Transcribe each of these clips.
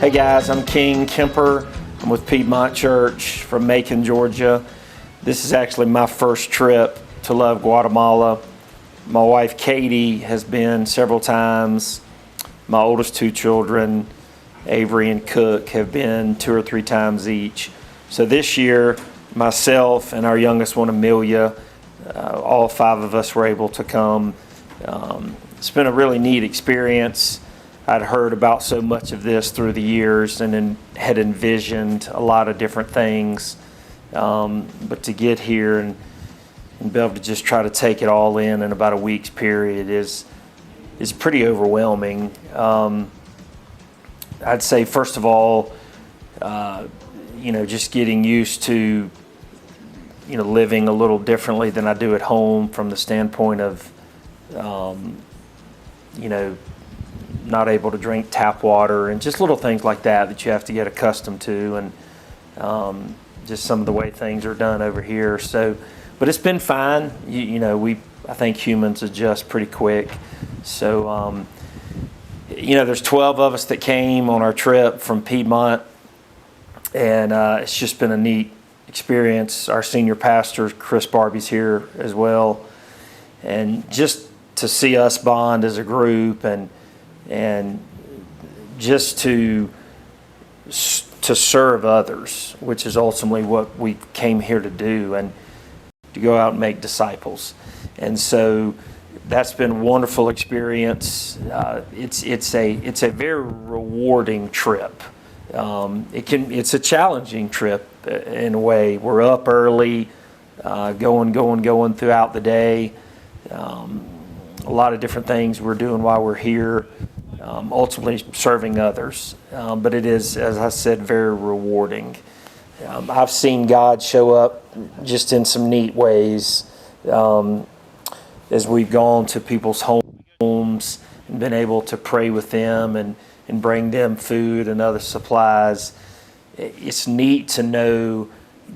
Hey guys, I'm King Kemper. I'm with Piedmont Church from Macon, Georgia. This is actually my first trip to Love Guatemala. My wife Katie has been several times. My oldest two children, Avery and Cook, have been 2 or 3 times each. So this year, myself and our youngest one, Amelia, all 5 of us were able to come. It's been a really neat experience. I'd heard about so much of this through the years and then had envisioned a lot of different things. But to get here and be able to just try to take it all in about a week's period is pretty overwhelming. I'd say, first of all, just getting used to, living a little differently than I do at home from the standpoint of, not able to drink tap water and just little things like that you have to get accustomed to, and just some of the way things are done over here. So, but it's been fine. I think humans adjust pretty quick. So, there's 12 of us that came on our trip from Piedmont, and it's just been a neat experience. Our senior pastor, Chris Barbee's here as well, and just to see us bond as a group and just to serve others, which is ultimately what we came here to do, and to go out and make disciples. And so that's been a wonderful experience. It's a very rewarding trip. It's a challenging trip in a way. We're up early, going throughout the day. A lot of different things we're doing while we're here, ultimately serving others. But it is, as I said, very rewarding. I've seen God show up just in some neat ways as we've gone to people's homes and been able to pray with them and bring them food and other supplies. It's neat to know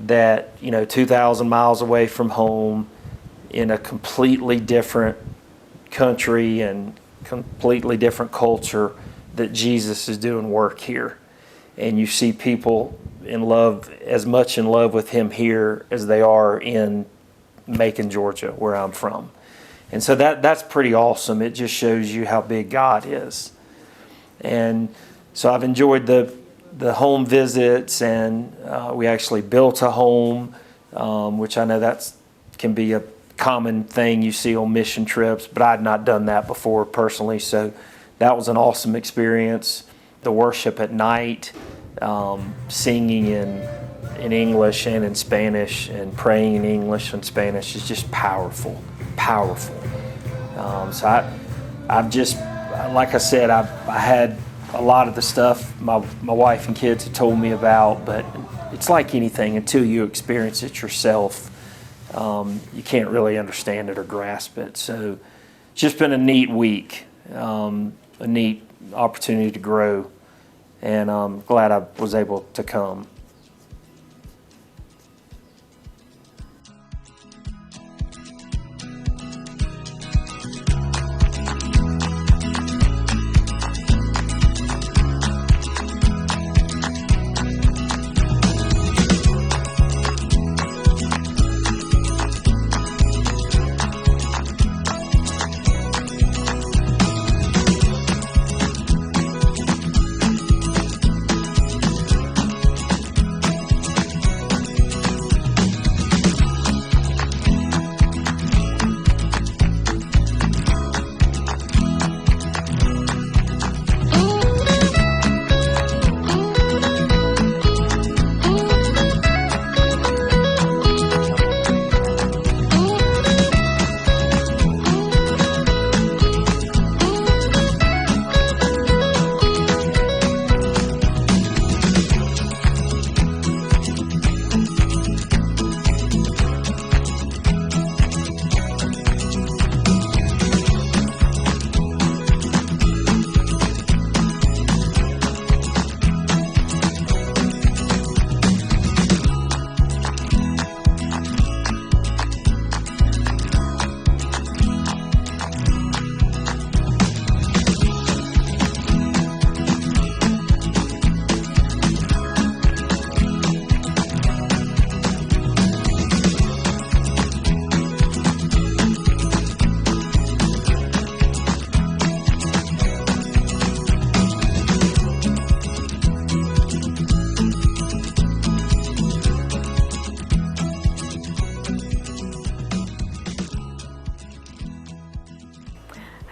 that, 2,000 miles away from home, in a completely different country and completely different culture, that Jesus is doing work here. And you see people as much in love with him here as they are in Macon, Georgia, where I'm from. And so that's pretty awesome. It just shows you how big God is. And so I've enjoyed the home visits, and we actually built a home, which I know that can be a common thing you see on mission trips, but I'd not done that before personally, so that was an awesome experience. The worship at night, singing in English and in Spanish, and praying in English and Spanish is just powerful. So I've just, like I said, I had a lot of the stuff my wife and kids had told me about, but it's like anything, until you experience it yourself, you can't really understand it or grasp it. So it's just been a neat week, a neat opportunity to grow, and I'm glad I was able to come.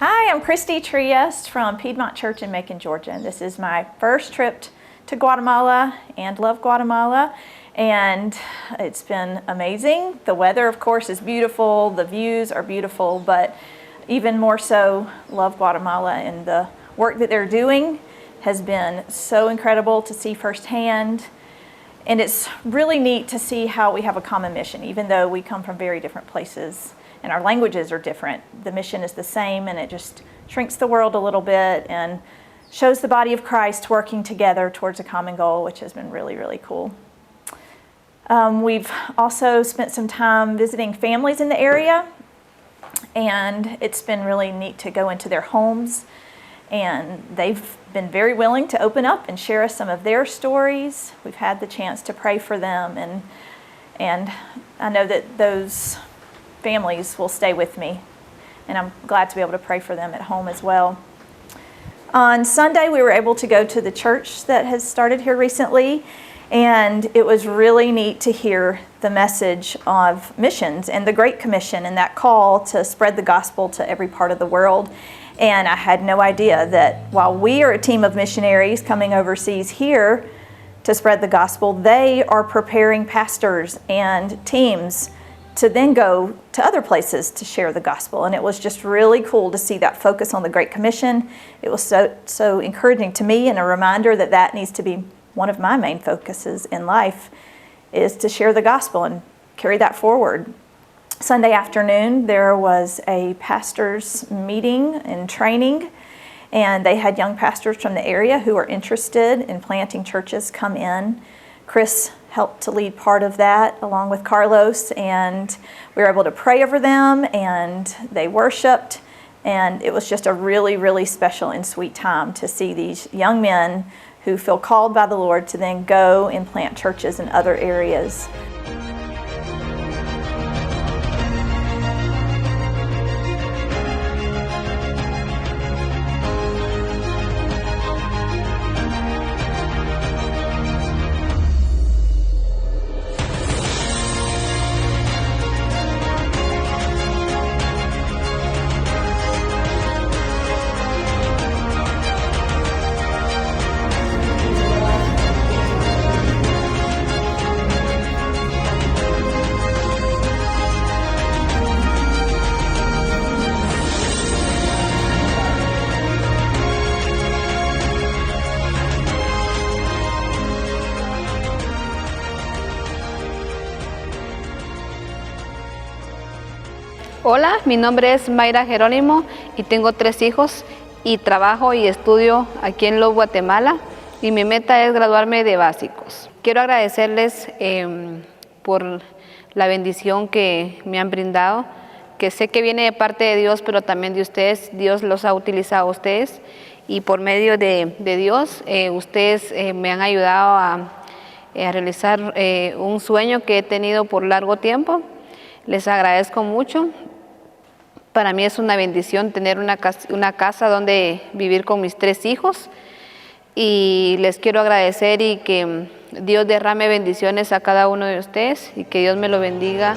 Hi, I'm Christy Trieste from Piedmont Church in Macon, Georgia, and this is my first trip to Guatemala and Love Guatemala, and it's been amazing. The weather, of course, is beautiful, the views are beautiful, but even more so, Love Guatemala and the work that they're doing has been so incredible to see firsthand. And it's really neat to see how we have a common mission, even though we come from very different places and our languages are different. The mission is the same, and it just shrinks the world a little bit and shows the body of Christ working together towards a common goal, which has been really, really cool. We've also spent some time visiting families in the area, and it's been really neat to go into their homes, and they've been very willing to open up and share us some of their stories. We've had the chance to pray for them, and I know that those families will stay with me, and I'm glad to be able to pray for them at home as well. On Sunday, we were able to go to the church that has started here recently, and it was really neat to hear the message of missions and the Great Commission and that call to spread the gospel to every part of the world. And I had no idea that while we are a team of missionaries coming overseas here to spread the gospel, they are preparing pastors and teams to then go to other places to share the gospel. And it was just really cool to see that focus on the Great Commission. It was so encouraging to me, and a reminder that that needs to be one of my main focuses in life, is to share the gospel and carry that forward. Sunday afternoon, there was a pastor's meeting and training, and they had young pastors from the area who are interested in planting churches come in. Chris helped to lead part of that along with Carlos, and we were able to pray over them, and they worshiped, and it was just a really, really special and sweet time to see these young men who feel called by the Lord to then go and plant churches in other areas. Hola, mi nombre es Mayra Jerónimo y tengo 3 hijos y trabajo y estudio aquí en Love Guatemala, y mi meta es graduarme de básicos. Quiero agradecerles por la bendición que me han brindado, que sé que viene de parte de Dios, pero también de ustedes. Dios los ha utilizado a ustedes, y por medio de Dios ustedes me han ayudado a realizar un sueño que he tenido por largo tiempo. Les agradezco mucho. Para mí es una bendición tener una casa donde vivir con mis 3 hijos, y les quiero agradecer y que Dios derrame bendiciones a cada uno de ustedes y que Dios me lo bendiga.